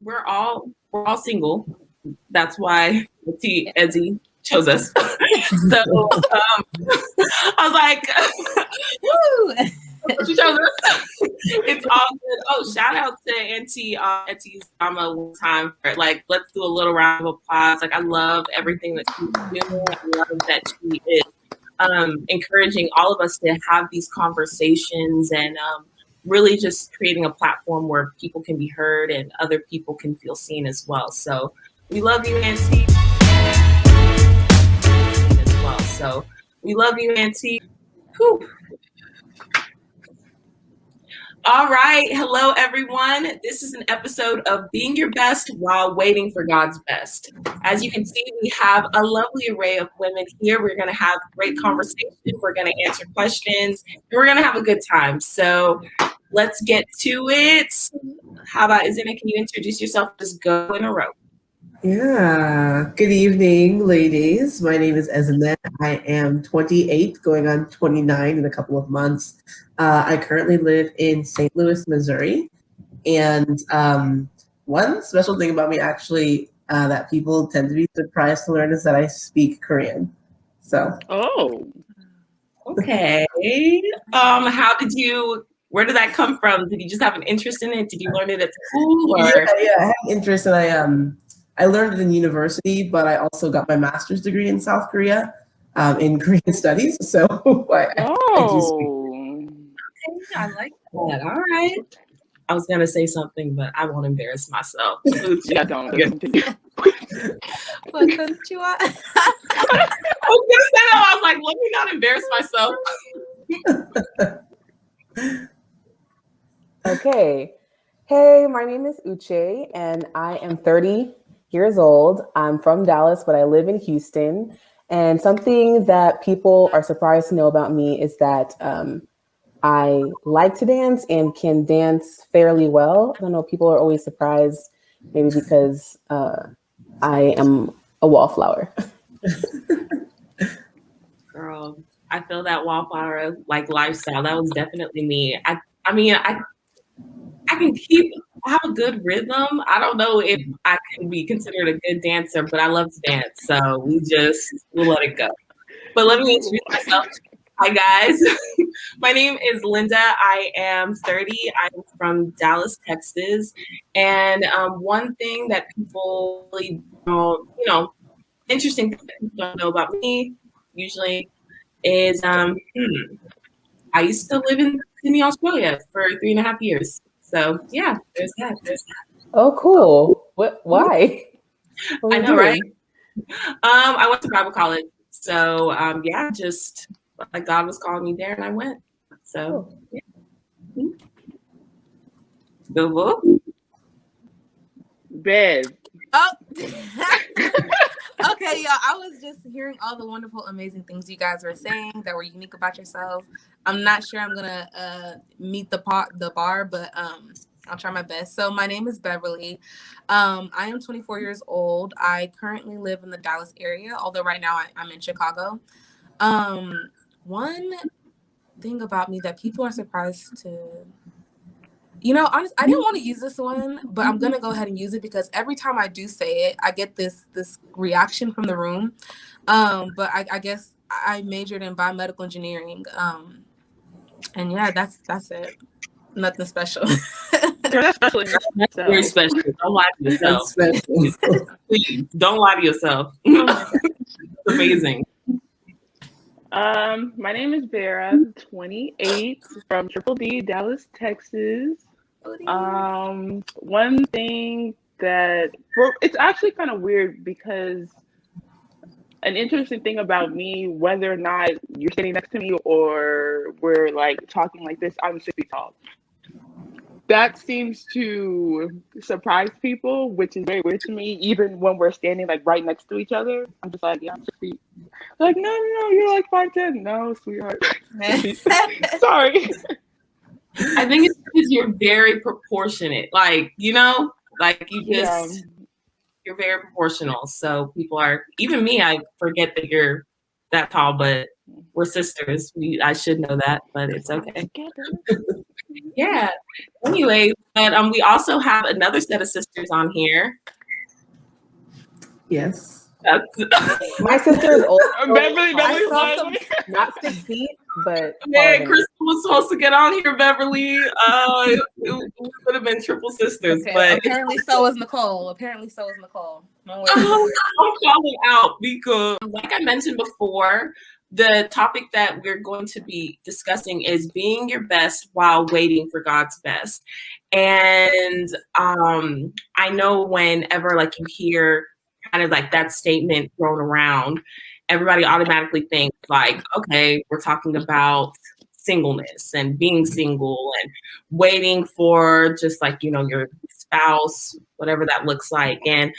we're all single. That's why Ezinne chose us. So I was like, Woo! she chose us. It's all good. Oh, shout out to Auntie's drama one time for like, let's do a little round of applause. Like, I love everything that she's doing. I love that she is encouraging all of us to have these conversations and really just creating a platform where people can be heard and other people can feel seen as well. So we love you, Auntie. As well. So we love you, Auntie. Whew. All right. Hello, everyone. This is an episode of Being Your Best While Waiting for God's Best. As you can see, we have a lovely array of women here. We're going to have great conversation. We're going to answer questions. And we're going to have a good time. So let's get to it. How about Ezinne? Can you introduce yourself? Just go in a row. Yeah. Good evening, ladies. My name is Ezinne. I am 28, going on 29 in a couple of months. I currently live in St. Louis, Missouri. And one special thing about me, actually, that people tend to be surprised to learn is that I speak Korean. So. Oh. Okay. Where did that come from? Did you just have an interest in it? Did you learn it at school? Or? Yeah, I had an interest, and I learned it in university, but I also got my master's degree in South Korea in Korean studies. So I do speak. Okay, I like that. All right. I was gonna say something, but I won't embarrass myself. Yeah, don't. Well, konnichiwa. I was gonna say that. I was like, let me not embarrass myself. Okay. Hey, my name is Uche, and I am 30 years old. I'm from Dallas, but I live in Houston. And something that people are surprised to know about me is that I like to dance and can dance fairly well. I don't know, people are always surprised, maybe because I am a wallflower. Girl, I feel that wallflower like lifestyle. That was definitely me. I have a good rhythm. I don't know if I can be considered a good dancer, but I love to dance. So we'll let it go. But let me introduce myself. Hi, guys. My name is Linda. I am 30. I'm from Dallas, Texas. And one thing that people really don't, interesting thing that people don't know about me usually is I used to live in Sydney, Australia for 3.5 years. So yeah, there's that. Oh, cool. Why? I know, right? I went to Bible college. So just like God was calling me there and I went. So yeah. Go. Bev. Oh. Okay, y'all. I was just hearing all the wonderful, amazing things you guys were saying that were unique about yourselves. I'm not sure I'm gonna meet the bar, but I'll try my best. So my name is Beverly. I am 24 years old. I currently live in the Dallas area, although right now I'm in Chicago. One thing about me that people are surprised to, honestly, I didn't want to use this one, but I'm gonna go ahead and use it because every time I do say it, I get this reaction from the room. But I guess I majored in biomedical engineering. And yeah, that's it. Nothing special. That's special. That's very special. Don't lie to yourself. Please, don't lie to yourself. It's amazing. My name is Vera, 28, from Triple D, Dallas, Texas. One thing it's actually kind of weird because an interesting thing about me, whether or not you're sitting next to me or we're like talking like this, I'm 6 feet tall. That seems to surprise people, which is very weird to me. Even when we're standing like right next to each other, I'm just like, yeah, I'm 6 feet. Like, no, you're like 5'10". No, sweetheart. Sorry. I think it's because you're very proportionate. Like, you're very proportional. So people are, even me, I forget that you're that tall, but we're sisters. I should know that, but it's okay. Yeah. Anyway, but we also have another set of sisters on here. Yes. My sister is old. Beverly, Not 6 feet, but man, Crystal was supposed to get on here, Beverly. It would have been triple sisters, Okay, but apparently so is Nicole. No worries. I'm calling out because, like I mentioned before, the topic that we're going to be discussing is being your best while waiting for God's best. And I know whenever like you hear kind of like that statement thrown around, everybody automatically thinks like, okay, we're talking about singleness and being single and waiting for just like, you know, your spouse, whatever that looks like. And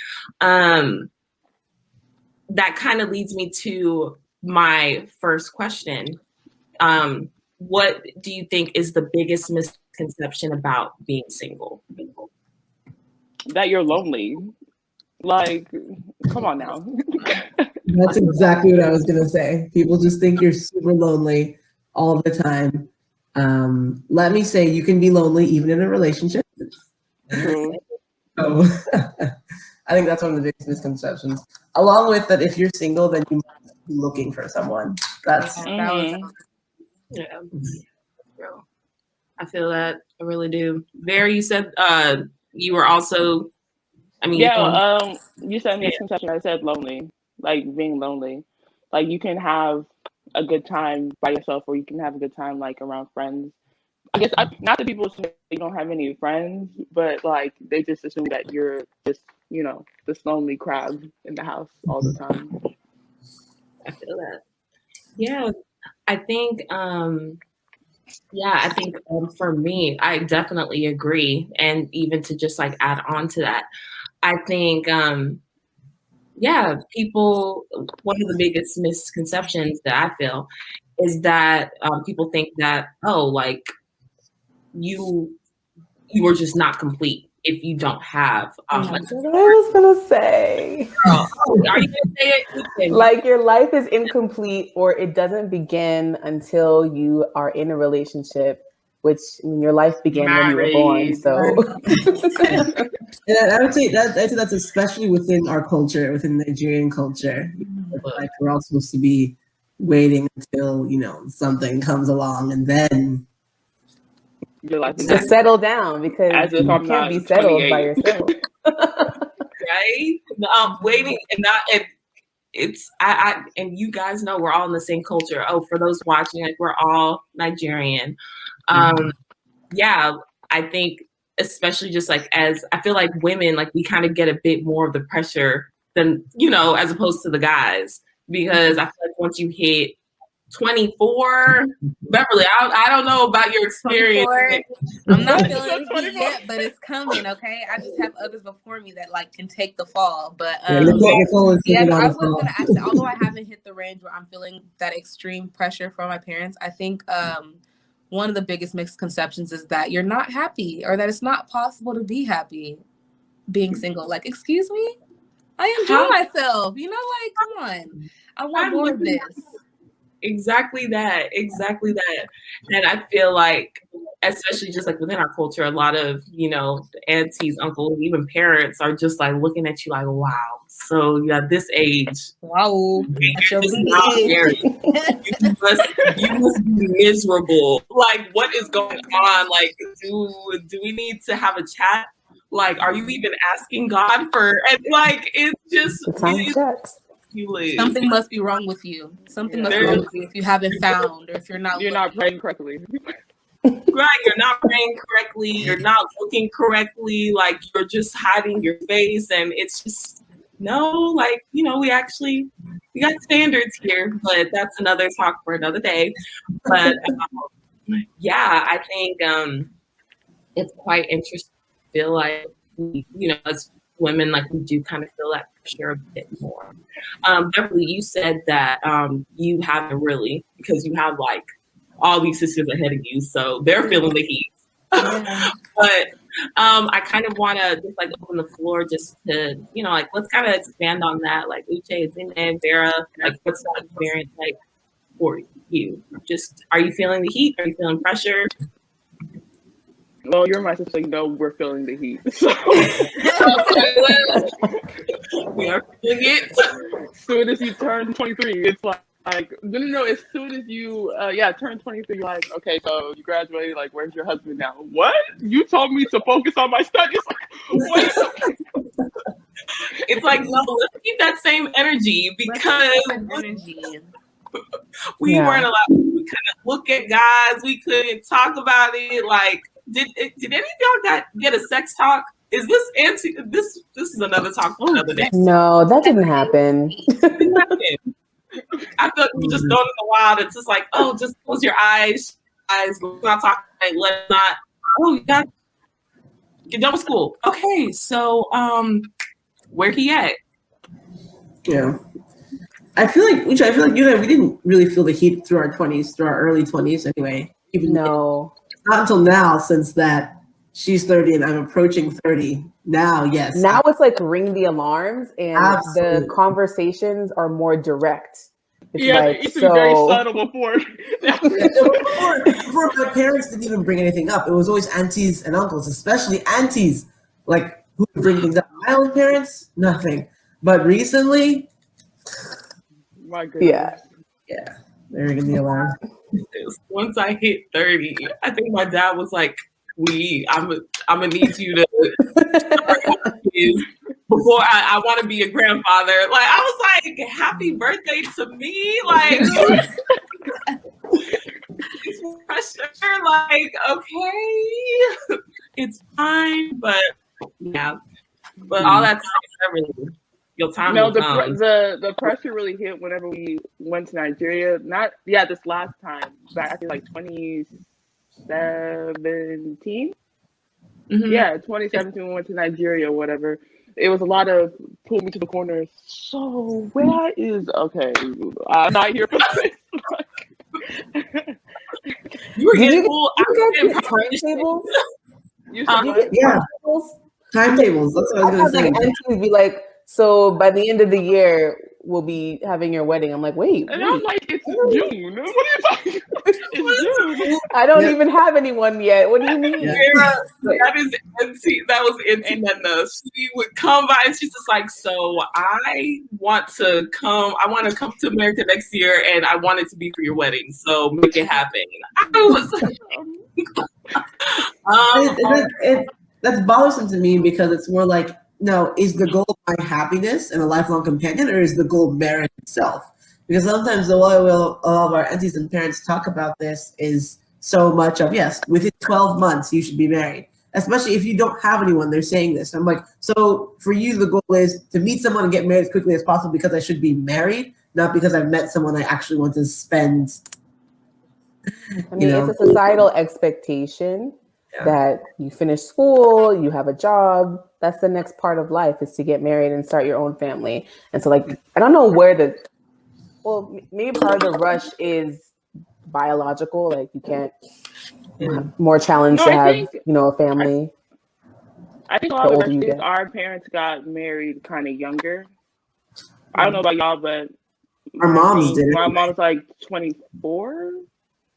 that kind of leads me to my first question. What do you think is the biggest misconception about being single? That you're lonely. Like, come on now. That's exactly what I was going to say. People just think you're super lonely all the time. Let me say, you can be lonely even in a relationship. True. So, I think that's one of the biggest misconceptions. Along with that, if you're single, then you must be looking for someone. That's Yeah. I feel that. I really do. Vera, you said you were also, I mean, you said misconception. I said lonely, like being lonely. Like you can have a good time by yourself, or you can have a good time like around friends. I guess not that people say you don't have any friends, but like they just assume that you're just, you know, this lonely crab in the house all the time. I feel that. Yeah, I think for me, I definitely agree. And even to just like add on to that, I think people, one of the biggest misconceptions that I feel is that people think that, oh, like you are just not complete if you don't have That's what I was gonna say. Are you gonna say it? Like your life is incomplete, or it doesn't begin until you are in a relationship, which your life began when you were born. So, and I would say that's especially within our culture, within Nigerian culture. Like we're all supposed to be waiting until, you know, something comes along, and then Your life to settle down, because you can't be settled by yourself. Right? Waiting and not. It's and you guys know we're all in the same culture. Oh, for those watching, like we're all Nigerian. Yeah, I think especially just like as I feel like women, like we kind of get a bit more of the pressure than, you know, as opposed to the guys, because I feel like once you hit 24, Beverly, I don't know about your experience. I'm not feeling it yet, but it's coming. Okay, I just have others before me that like can take the fall. But I was gonna ask that, although I haven't hit the range where I'm feeling that extreme pressure from my parents, I think one of the biggest misconceptions is that you're not happy, or that it's not possible to be happy being single. Like, excuse me, I enjoy myself. You know, like, come on, I want more of this. Exactly that. And I feel like, especially just like within our culture, a lot of, you know, aunties, uncles, even parents are just like looking at you like, wow. So you're at this age. Wow. You're just not married. You must be miserable. Like, what is going on? Like, do we need to have a chat? Like, are you even asking God for? And like, it's just something must be wrong with you. Something must be wrong with you if you haven't found, or if you're not praying correctly. Right, you're not praying correctly, you're not looking correctly, like you're just hiding your face, and it's just no, like, you know, we got standards here, but that's another talk for another day. But yeah, I think it's quite interesting. I feel like we, you know, as women, like we do kind of feel that pressure a bit more. Beverly, you said that you haven't really, because you have like all these sisters ahead of you, so they're feeling the heat. But I kind of want to just like open the floor just to, like, let's kind of expand on that. Like, Uche, Ezinne, Vera, like, what's that experience like for you? Just, are you feeling the heat? Are you feeling pressure? Well, you're my sister, so you know we're feeling the heat. So we are feeling it. As soon as you turn 23, it's like no. As soon as you turn 23, you're like, okay, so you graduated. Like, where's your husband now? What? You told me to focus on my studies. Like, what? It's like, no, let's keep that same energy because we weren't allowed. We couldn't look at guys. We couldn't talk about it. Like, did any of y'all get a sex talk? Is this anti? This is another talk for another day. No, that didn't happen. I feel like we just thrown in the wild. It's just like, oh, just close your eyes. Let's not talk. Let's not. Oh, you got get done with school. Okay, so where he at? Yeah. I feel like you and I, we didn't really feel the heat through our 20s, through our early 20s anyway. No. Not until now, since that she's 30 and I'm approaching 30. Now, yes. Now it's like ring the alarms and Absolutely. the conversations are more direct. It's it used to be very subtle before. Before my parents didn't even bring anything up. It was always aunties and uncles, especially aunties, like who would bring things up. My own parents, nothing. But recently, my goodness. Yeah, they're ringing the alarm. Once I hit 30, I think my dad was like, I'm gonna need you to before I want to be a grandfather. Like, I was like, happy birthday to me. Like, it's pressure. Like, okay, it's fine, but yeah. But all that time, really, your time. No, the pressure really hit whenever we went to Nigeria. This last time back in like 2017. Mm-hmm. Yeah, 2017 we went to Nigeria or whatever. It was a lot of pull me to the corner. So where is I'm not here for this. You were getting cool. Timetables? Timetables. That's what I was gonna say. Aunties be like, so by the end of the year, we'll be having your wedding. I'm like, wait. I'm like, it's June. What are you talking about? It's June. I don't even have anyone yet. What do you mean? Vera, that was Auntie Nena. She would come by and she's just like, so I want to come to America next year and I want it to be for your wedding. So make it happen. That's bothersome to me because it's more like, no, is the goal my happiness and a lifelong companion, or is the goal marriage itself? Because sometimes the way all of our aunties and parents talk about this is so much of, yes, within 12 months you should be married. Especially if you don't have anyone, they're saying this. I'm like, so for you, the goal is to meet someone and get married as quickly as possible because I should be married, not because I've met someone I actually want to spend. I mean, it's a societal expectation that you finish school, you have a job. That's the next part of life, is to get married and start your own family. And so, like, I don't know where maybe part of the rush is biological. Like, you can't more challenge to have, a family. I think a lot of the rush our parents got married kind of younger. I don't know about y'all, but our moms did. My mom's like 24,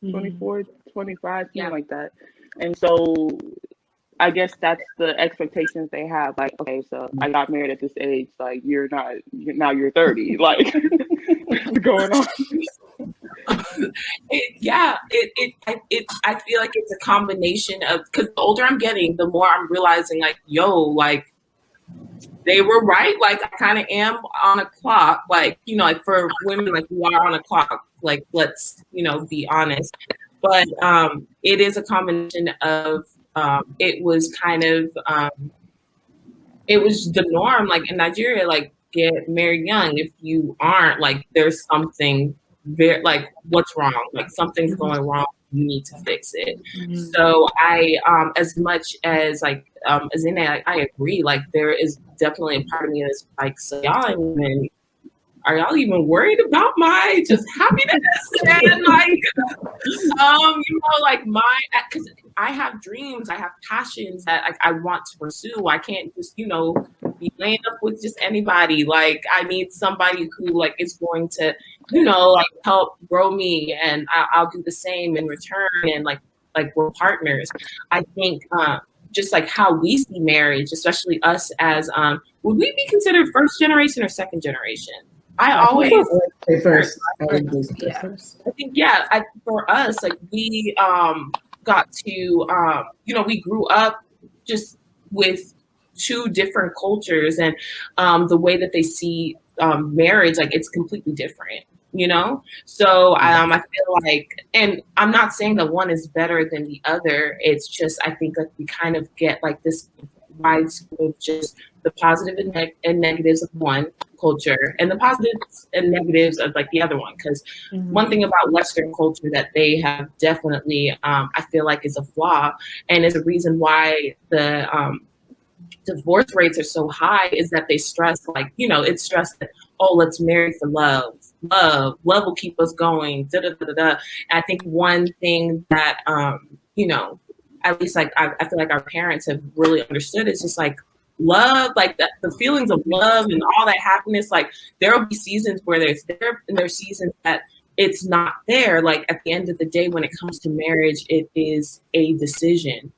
24, 25, something like that. And so I guess that's the expectations they have. Like, okay, so I got married at this age. Like, you're 30. Like, what's going on? I feel like it's a combination of, because the older I'm getting, the more I'm realizing, like, like, they were right. Like, I kind of am on a clock. Like, like for women, like, we are on a clock. Like, let's, be honest. But it is a combination of, it was kind of, it was the norm. Like, in Nigeria, like, get married young. If you aren't, like, there's something like, what's wrong? Like, something's going wrong. You need to fix it. So I, as much as like, Ezinne, I agree. Like, there is definitely a part of me that's like, so y'all women are y'all even worried about my just happiness? And like, like because I have dreams, I have passions that I want to pursue. I can't just, be laying up with just anybody. Like, I need somebody who like is going to, like help grow me, and I'll do the same in return. And like we're partners. I think just like how we see marriage, especially us as would we be considered first generation or second generation? I always say first. Yeah. I think for us, like we got to we grew up just with two different cultures, and the way that they see marriage, like it's completely different. So I feel like, and I'm not saying that one is better than the other. It's just I think like we kind of get like this wide scope of just the positive and negatives of one culture and the positives and negatives of like the other one. Because one thing about Western culture that they have definitely, I feel like, is a flaw, and is a reason why the divorce rates are so high, is that they stress it's stressed that, oh, let's marry for love will keep us going, da da da da da. I think one thing that at least like I feel like our parents have really understood is just like love, like that, the feelings of love and all that happiness. Like there will be seasons where there's there, and there's seasons that it's not there. Like at the end of the day, when it comes to marriage, it is a decision.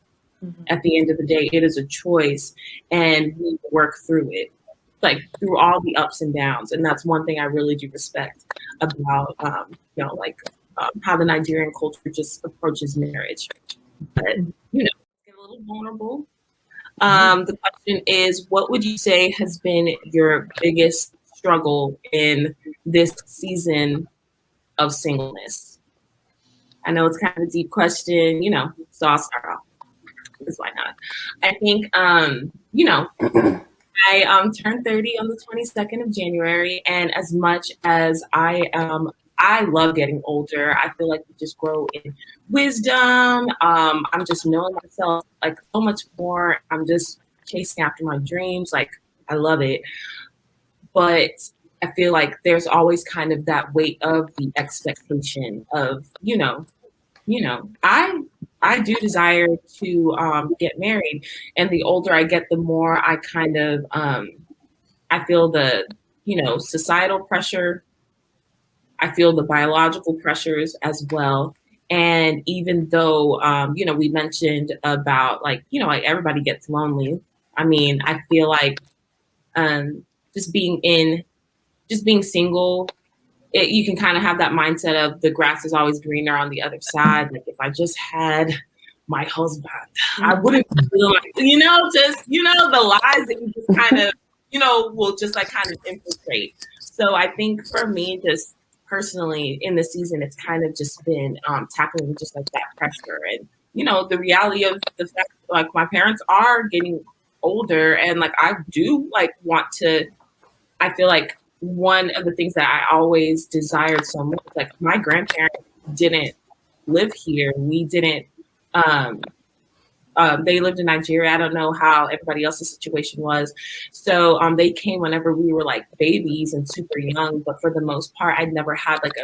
At the end of the day, it is a choice, and we work through it, like through all the ups and downs. And that's one thing I really do respect about how the Nigerian culture just approaches marriage. But get a little vulnerable. The question is, what would you say has been your biggest struggle in this season of singleness? I know it's kind of a deep question, so I'll start off. Because why not? I think, I turned 30 on the 22nd of January, and as much as I love getting older. I feel like we just grow in wisdom. I'm just knowing myself like so much more. I'm just chasing after my dreams. Like I love it. But I feel like there's always kind of that weight of the expectation of, I do desire to get married. And the older I get, the more I kind of, I feel the, societal pressure. I feel the biological pressures as well. And even though, we mentioned about like everybody gets lonely. I mean, I feel like just being single, you can kind of have that mindset of the grass is always greener on the other side. Like if I just had my husband, I wouldn't feel like, the lies that you just kind of, will just like kind of infiltrate. So I think for me, just personally in the season, it's kind of just been tackling just like that pressure and, the reality of the fact like my parents are getting older, and like I do like want to, I feel like one of the things that I always desired so much, like my grandparents didn't live here. We didn't, they lived in Nigeria. I don't know how everybody else's situation was. So they came whenever we were like babies and super young. But for the most part, I'd never had like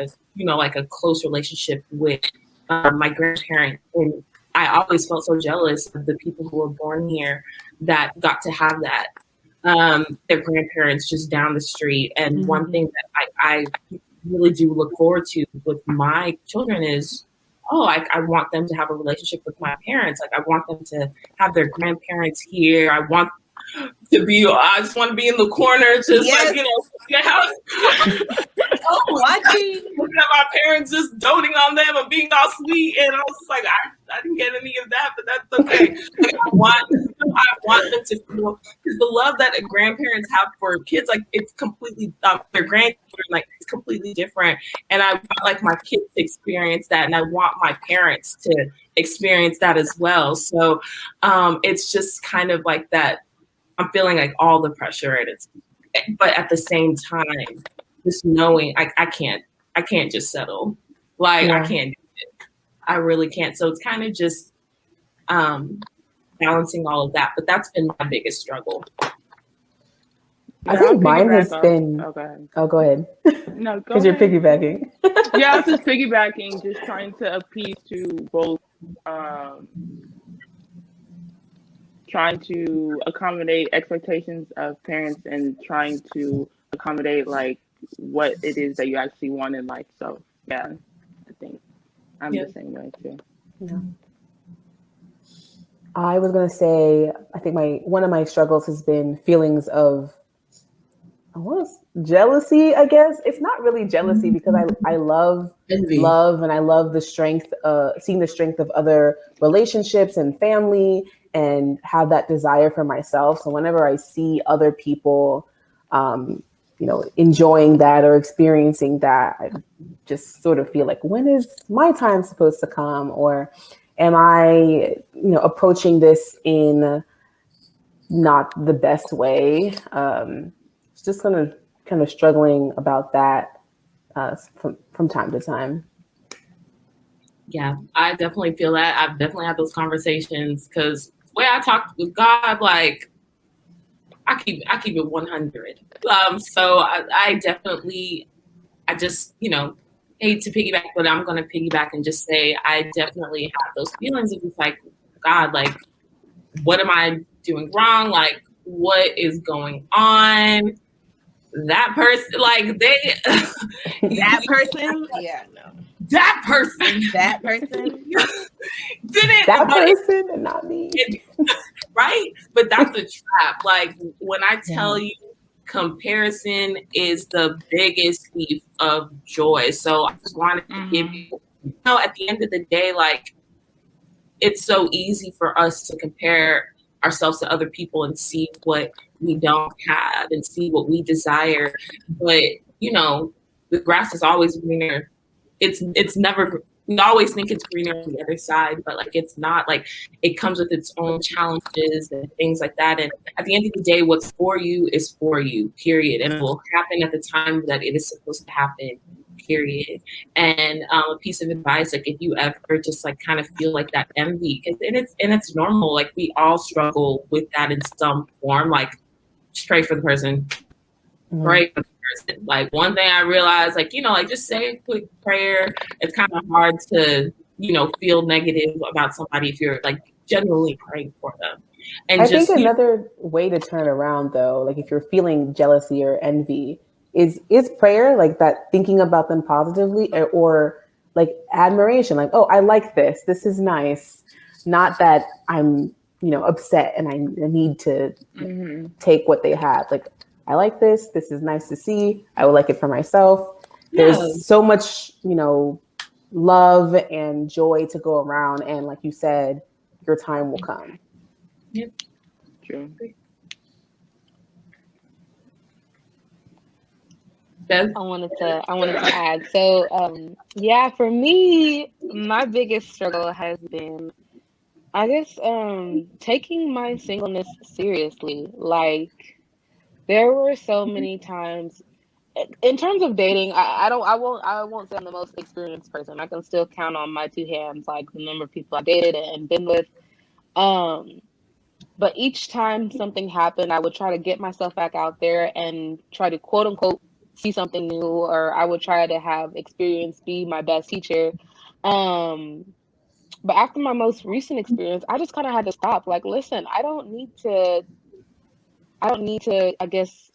a close relationship with my grandparents. And I always felt so jealous of the people who were born here that got to have that. Their grandparents just down the street. And one thing that I really do look forward to with my children is, I want them to have a relationship with my parents. Like I want them to have their grandparents here. I just want to be in the corner, just like, watching my parents just doting on them and being all sweet. And I was just like, I didn't get any of that, but that's okay. Like, I want them to feel, because the love that grandparents have for kids, like it's completely, their grandchildren, like it's completely different. And I want like my kids to experience that, and I want my parents to experience that as well. So it's just kind of like that. I'm feeling like all the pressure, but at the same time, just knowing I can't just settle. Like I can't do it. I really can't. So it's kind of just balancing all of that. But that's been my biggest struggle. I I'll think mine has piggyback off. been. Oh, go ahead. Oh, go ahead. No, go Because you're ahead. piggybacking. Yeah, I was just piggybacking, just trying to appease to both, um, trying to accommodate expectations of parents and trying to accommodate like what it is that you actually want in life. So yeah, I think I'm the same way too. Yeah. I was gonna say, I think one of my struggles has been feelings of jealousy. I guess it's not really jealousy because I love Envy. love and I love the strength, seeing the strength of other relationships and family, and have that desire for myself. So whenever I see other people, enjoying that or experiencing that, I just sort of feel like, when is my time supposed to come, or am I, approaching this in not the best way? It's just kind of struggling about that from time to time. Yeah, I definitely feel that. I've definitely had those conversations because the way I talk with God, like I keep it 100. So I definitely, I just, hate to piggyback, but I'm going to piggyback and just say I definitely have those feelings of just like, God, like, what am I doing wrong? Like, what is going on? That person, like That person, yeah, no. that person That person. didn't. That person and not me. Right? But that's a trap. Like when I tell you, comparison is the biggest thief of joy. So I just wanted to give you, at the end of the day, like it's so easy for us to compare ourselves to other people and see what we don't have and see what we desire. But, the grass is always greener. It's never, we always think it's greener on the other side, but like it's not. Like it comes with its own challenges and things like that. And at the end of the day, what's for you is for you, period. And it will happen at the time that it is supposed to happen, period. And a piece of advice, like if you ever just like kind of feel like that envy, and it's normal. Like we all struggle with that in some form. Like just pray for the person. Pray for the person. Like one thing I realized, like, like just say a quick prayer. It's kind of hard to, feel negative about somebody if you're like genuinely praying for them. And I think another way to turn it around though, like if you're feeling jealousy or envy, is prayer, like that, thinking about them positively, or like admiration, like, oh, I like this. This is nice. Not that I'm, upset and I need to take what they have. Like, I like this. This is nice to see. I would like it for myself. Yeah. There's so much, love and joy to go around. And like you said, your time will come. Yep. True. Bev? I wanted to add. So, for me, my biggest struggle has been, I guess, taking my singleness seriously. Like, there were so many times in terms of dating. I won't say I'm the most experienced person. I can still count on my two hands, like the number of people I dated and been with. But each time something happened, I would try to get myself back out there and try to quote unquote see something new, or I would try to have experience be my best teacher. But after my most recent experience, I just kind of had to stop. Like, listen, I don't need to, I guess,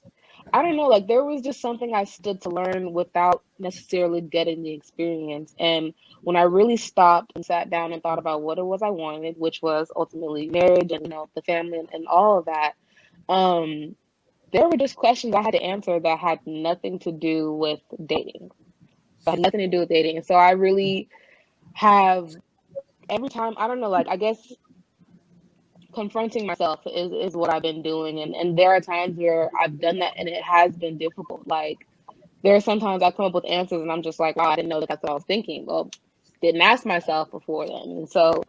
I don't know, like there was just something I stood to learn without necessarily getting the experience. And when I really stopped and sat down and thought about what it was I wanted, which was ultimately marriage and, the family and all of that, there were just questions I had to answer that had nothing to do with dating. And so I really have, every time, I don't know, like I guess confronting myself is what I've been doing. And there are times where I've done that and it has been difficult. Like there are sometimes I come up with answers and I'm just like, wow, I didn't know that's what I was thinking. Well, didn't ask myself before then. And so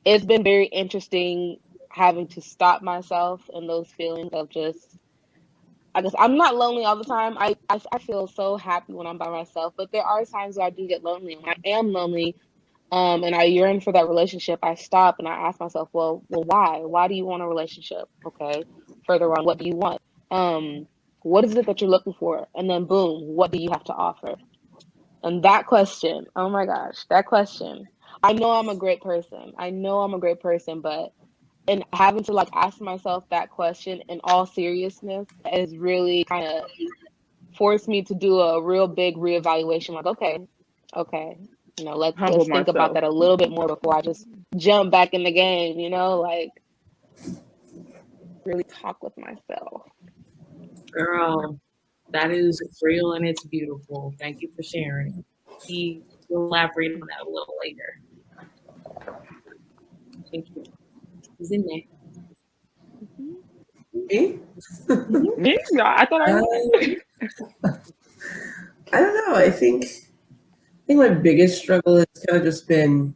it's been very interesting having to stop myself in those feelings of just, I guess I'm not lonely all the time. I feel so happy when I'm by myself, but there are times where I do get lonely. When I am lonely, and I yearn for that relationship, I stop and I ask myself, well, why? Why do you want a relationship? Okay. Further on, what do you want? What is it that you're looking for? And then boom, what do you have to offer? And that question, oh my gosh, that question. I know I'm a great person. But and having to like ask myself that question in all seriousness is really kind of forced me to do a real big reevaluation. Like, okay, Humble let's think about myself. that a little bit more before I just jump back in the game. Like really talk with myself. Girl, that is real and it's beautiful. Thank you for sharing. We will elaborate on that a little later. Thank you. Ezinne. Me? Me? No, I thought I I don't know. I think my biggest struggle has kind of just been,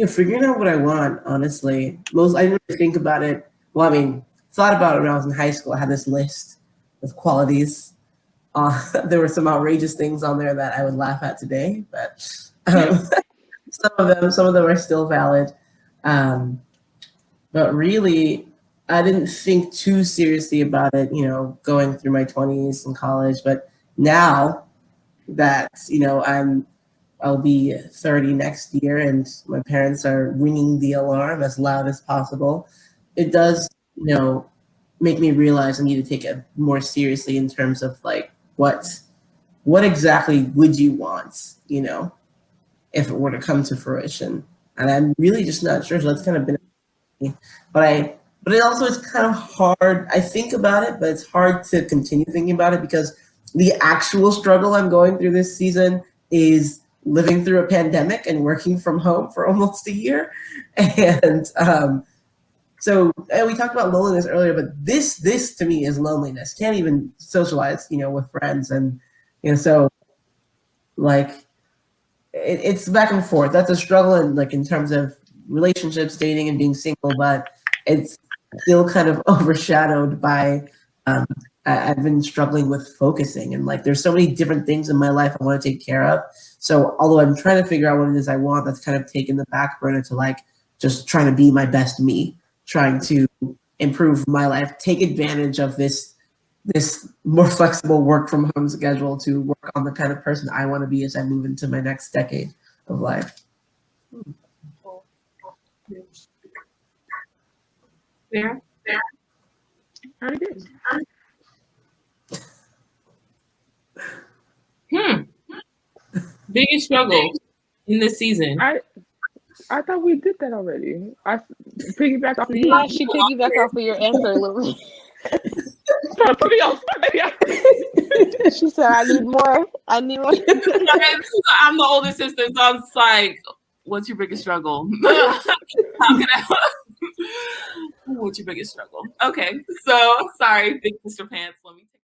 figuring out what I want. Honestly, I didn't really think about it. Well, I mean, thought about it when I was in high school. I had this list of qualities. There were some outrageous things on there that I would laugh at today, but some of them are still valid. But really, I didn't think too seriously about it, going through my 20s in college. But now that, I'll be 30 next year and my parents are ringing the alarm as loud as possible, it does, make me realize I need to take it more seriously in terms of like, what exactly would you want, if it were to come to fruition? And I'm really just not sure. So that's kind of been, but it also is kind of hard. I think about it, but it's hard to continue thinking about it because the actual struggle I'm going through this season is living through a pandemic and working from home for almost a year. And and we talked about loneliness earlier, but this to me is loneliness. Can't even socialize, with friends. And, so like it's back and forth. That's a struggle in terms of relationships, dating, and being single, but it's still kind of overshadowed by I've been struggling with focusing, and like there's so many different things in my life I want to take care of. So although I'm trying to figure out what it is I want, that's kind of taken the back burner to like just trying to be my best me, trying to improve my life, take advantage of this more flexible work from home schedule to work on the kind of person I want to be as I move into my next decade of life. Yeah. already did. Biggest struggle in this season. I thought we did that already. I piggybacked off of you. Yeah, she piggybacked off of your answer a little bit. Put me on. She said, I need more. I'm the older sister, so I'm just like, what's your biggest struggle? How can I? What's your biggest struggle? Okay, so sorry, big Mr. Pants. Let me take